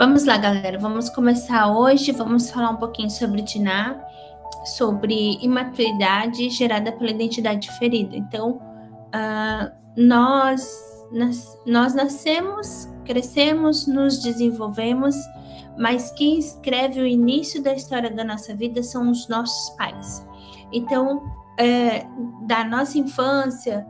Vamos lá, galera. Vamos começar hoje. Vamos falar um pouquinho sobre Diná, sobre imaturidade gerada pela identidade ferida. Então, nós nascemos, crescemos, nos desenvolvemos, mas quem escreve o início da história da nossa vida são os nossos pais. Então, da nossa infância,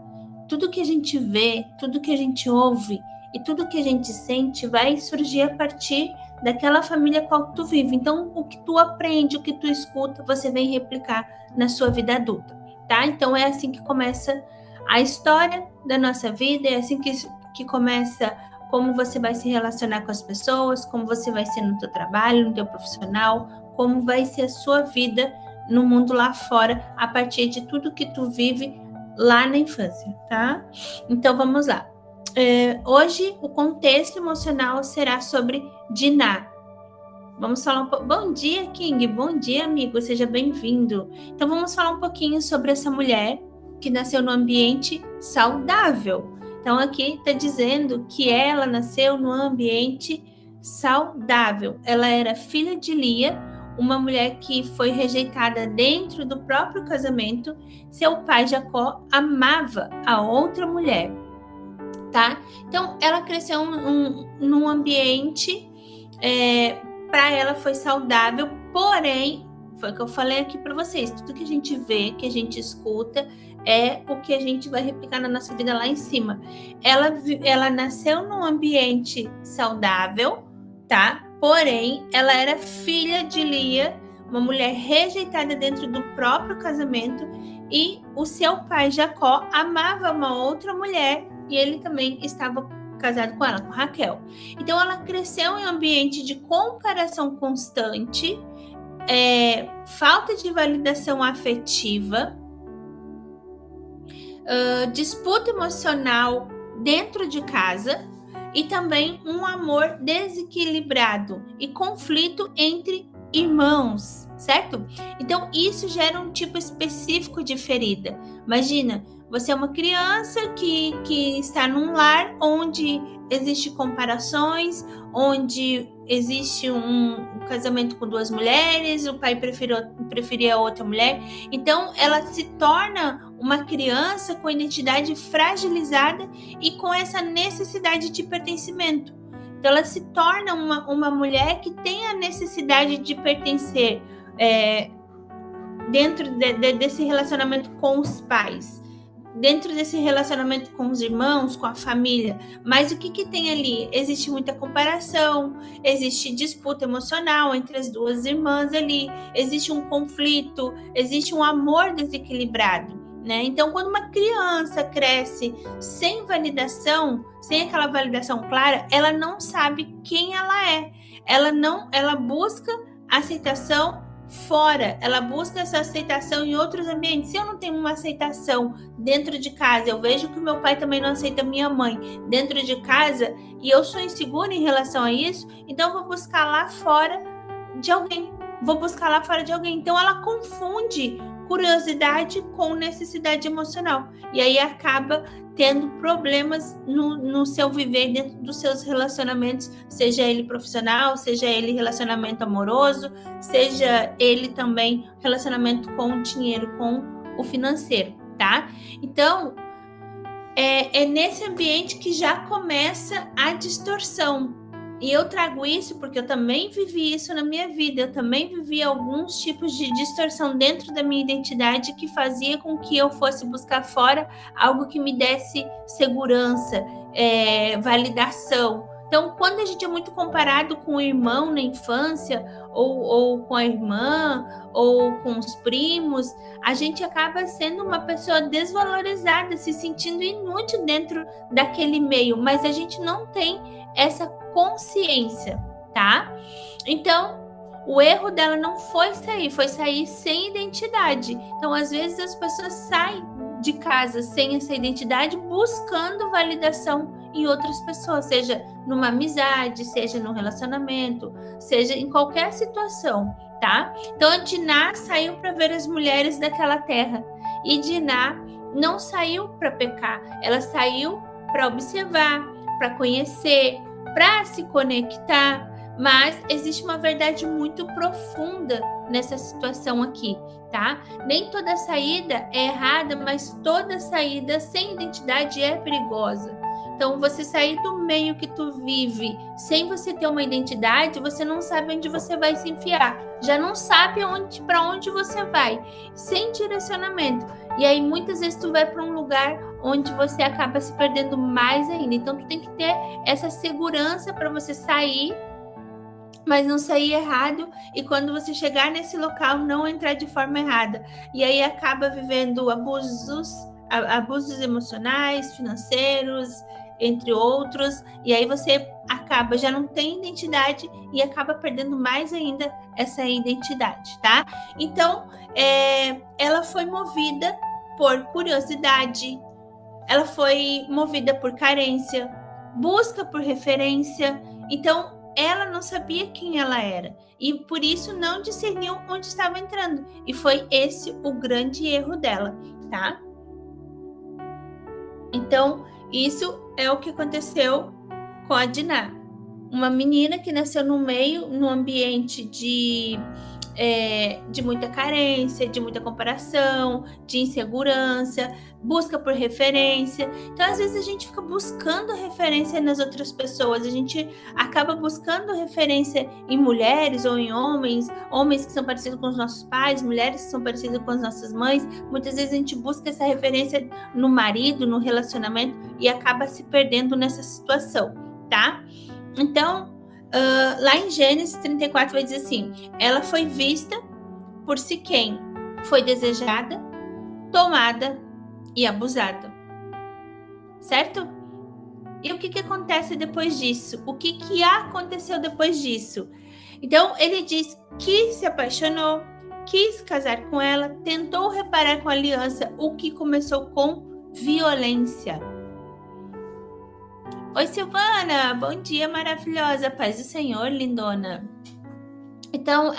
tudo que a gente vê, tudo que a gente ouve e tudo que a gente sente vai surgir a partir daquela família qual tu vive. Então, o que tu aprende, o que tu escuta, você vem replicar na sua vida adulta, tá? Então, é assim que começa a história da nossa vida, é assim que começa como você vai se relacionar com as pessoas, como você vai ser no teu trabalho, no teu profissional, como vai ser a sua vida no mundo lá fora, a partir de tudo que tu vive lá na infância, tá? Então, vamos lá. Hoje, o contexto emocional será sobre Diná. Vamos falar um pouco. Bom dia, King. Bom dia, amigo. Seja bem-vindo. Então, vamos falar um pouquinho sobre essa mulher que nasceu no ambiente saudável. Então, aqui está dizendo que ela nasceu no ambiente saudável. Ela era filha de Lia, uma mulher que foi rejeitada dentro do próprio casamento. Seu pai, Jacó, amava a outra mulher, tá? Então, ela cresceu num ambiente, para ela foi saudável, porém, foi o que eu falei aqui para vocês, tudo que a gente vê, que a gente escuta, é o que a gente vai replicar na nossa vida lá em cima. Ela nasceu num ambiente saudável, tá? Porém, ela era filha de Lia, uma mulher rejeitada dentro do próprio casamento, e o seu pai, Jacó, amava uma outra mulher, e ele também estava casado com ela, com Raquel. Então, ela cresceu em um ambiente de comparação constante, falta de validação afetiva, disputa emocional dentro de casa e também um amor desequilibrado e conflito entre irmãos, certo? Então, isso gera um tipo específico de ferida. Imagina, você é uma criança que está num lar onde existem onde existe um casamento com duas mulheres, o pai preferia outra mulher. Então, ela se torna uma criança com identidade fragilizada e com essa necessidade de pertencimento. Então, ela se torna uma mulher que tem a necessidade de pertencer dentro desse relacionamento com os pais, dentro desse relacionamento com os irmãos, com a família. Mas o que tem ali? Existe muita comparação, existe disputa emocional entre as duas irmãs ali, existe um conflito, existe um amor desequilibrado, né? Então, quando uma criança cresce sem validação, sem aquela validação clara, ela não sabe quem ela é. Ela busca aceitação fora, ela busca essa aceitação em outros ambientes. Se eu não tenho uma aceitação dentro de casa, eu vejo que o meu pai também não aceita minha mãe dentro de casa e eu sou insegura em relação a isso, então eu vou buscar lá fora de alguém. Então ela confunde curiosidade com necessidade emocional e aí acaba tendo problemas no seu viver dentro dos seus relacionamentos, seja ele profissional, seja ele relacionamento amoroso, seja ele também relacionamento com o dinheiro, com o financeiro, tá? Então, é nesse ambiente que já começa a distorção. E eu trago isso porque eu também vivi isso na minha vida. Eu também vivi alguns tipos de distorção dentro da minha identidade que fazia com que eu fosse buscar fora algo que me desse segurança, validação. Então, quando a gente é muito comparado com o irmão na infância, ou com a irmã, ou com os primos, a gente acaba sendo uma pessoa desvalorizada, se sentindo inútil dentro daquele meio, mas a gente não tem essa consciência, tá? Então, o erro dela não foi sair sem identidade. Então, às vezes as pessoas saem de casa sem essa identidade, buscando validação em outras pessoas, seja numa amizade, seja num relacionamento, seja em qualquer situação, tá? Então, a Diná saiu para ver as mulheres daquela terra. E Diná não saiu para pecar, ela saiu para observar, para conhecer, para se conectar, Mas existe uma verdade muito profunda nessa situação aqui, tá? Nem toda saída é errada, mas toda saída sem identidade é perigosa. Então, você sair do meio que tu vive sem você ter uma identidade, você não sabe onde você vai se enfiar. Já não sabe para onde você vai, sem direcionamento. E aí, muitas vezes, tu vai para um lugar onde você acaba se perdendo mais ainda. Então, tu tem que ter essa segurança para você sair, mas não sair errado, e quando você chegar nesse local, não entrar de forma errada. E aí acaba vivendo abusos emocionais, financeiros, entre outros, e aí você acaba, já não tem identidade e acaba perdendo mais ainda essa identidade, tá? Então, ela foi movida por curiosidade, ela foi movida por carência, busca por referência. Então, ela não sabia quem ela era e por isso não discerniu onde estava entrando. E foi esse o grande erro dela, tá? Então, isso é o que aconteceu com a Diná. Uma menina que nasceu no ambiente de muita carência, de muita comparação, de insegurança, busca por referência. Então, às vezes, a gente fica buscando referência nas outras pessoas, a gente acaba buscando referência em mulheres ou em homens que são parecidos com os nossos pais, mulheres que são parecidas com as nossas mães. Muitas vezes a gente busca essa referência no marido, no relacionamento, e acaba se perdendo nessa situação, tá? Então, lá em Gênesis 34 vai dizer assim: ela foi vista por Siquém, foi desejada, tomada e abusada. Certo? E o que acontece depois disso? O que aconteceu depois disso? Então, ele diz que se apaixonou, quis casar com ela, tentou reparar com a aliança, o que começou com violência. Oi, Silvana, bom dia, maravilhosa, paz do Senhor, lindona. Então,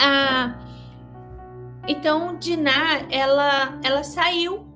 Diná, ela saiu,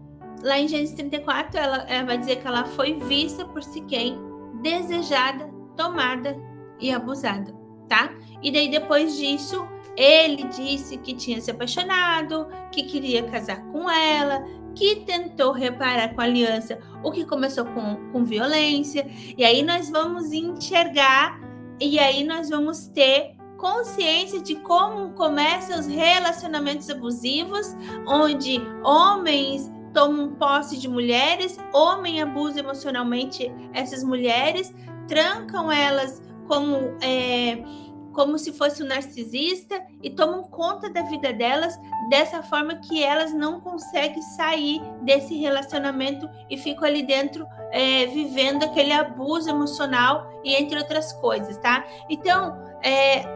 lá em Gênesis 34, ela vai dizer que ela foi vista por Siquém, desejada, tomada e abusada, tá? E daí, depois disso, ele disse que tinha se apaixonado, que queria casar com ela, que tentou reparar com a aliança, o que começou com violência. E aí nós vamos enxergar, e aí nós vamos ter consciência de como começam os relacionamentos abusivos, onde homens tomam posse de mulheres, homem abusa emocionalmente essas mulheres, trancam elas como se fosse um narcisista e tomam conta da vida delas dessa forma que elas não conseguem sair desse relacionamento e ficam ali dentro vivendo aquele abuso emocional e entre outras coisas, tá? Então,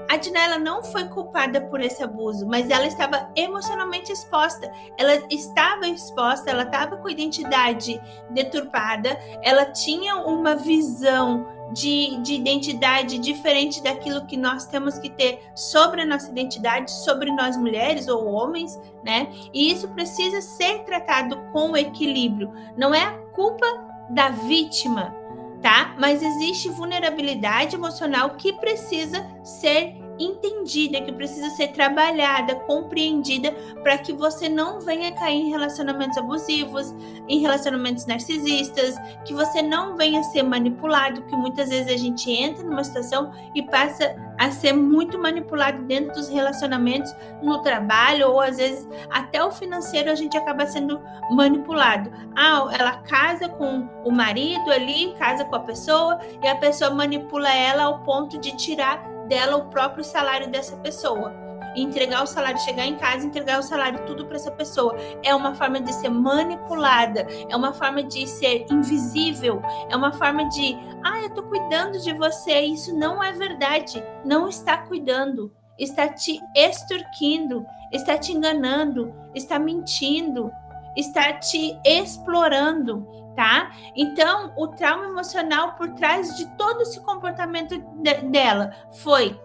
a Diná, ela não foi culpada por esse abuso, mas ela estava emocionalmente exposta, ela estava com a identidade deturpada, ela tinha uma visão de identidade diferente daquilo que nós temos que ter sobre a nossa identidade, sobre nós mulheres ou homens, né? E isso precisa ser tratado com equilíbrio. Não é a culpa da vítima, tá? Mas existe vulnerabilidade emocional que precisa ser entendida, que precisa ser trabalhada, compreendida, para que você não venha cair em relacionamentos abusivos, em relacionamentos narcisistas, que você não venha ser manipulado, que muitas vezes a gente entra numa situação e passa a ser muito manipulado dentro dos relacionamentos, no trabalho, ou às vezes até o financeiro a gente acaba sendo manipulado. Ela casa com o marido ali, casa com a pessoa, e a pessoa manipula ela ao ponto de tirar dela o próprio salário dessa pessoa, entregar o salário, chegar em casa e entregar o salário tudo para essa pessoa. É uma forma de ser manipulada, é uma forma de ser invisível, é uma forma de eu tô cuidando de você. Isso não é verdade, não está cuidando, está te extorquindo, está te enganando, está mentindo, está te explorando, tá? Então, o trauma emocional por trás de todo esse comportamento dela foi...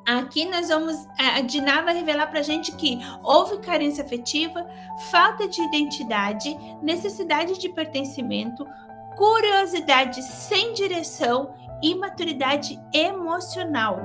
Aqui nós vamos... A Diná vai revelar pra gente que houve carência afetiva, falta de identidade, necessidade de pertencimento, curiosidade sem direção imaturidade emocional.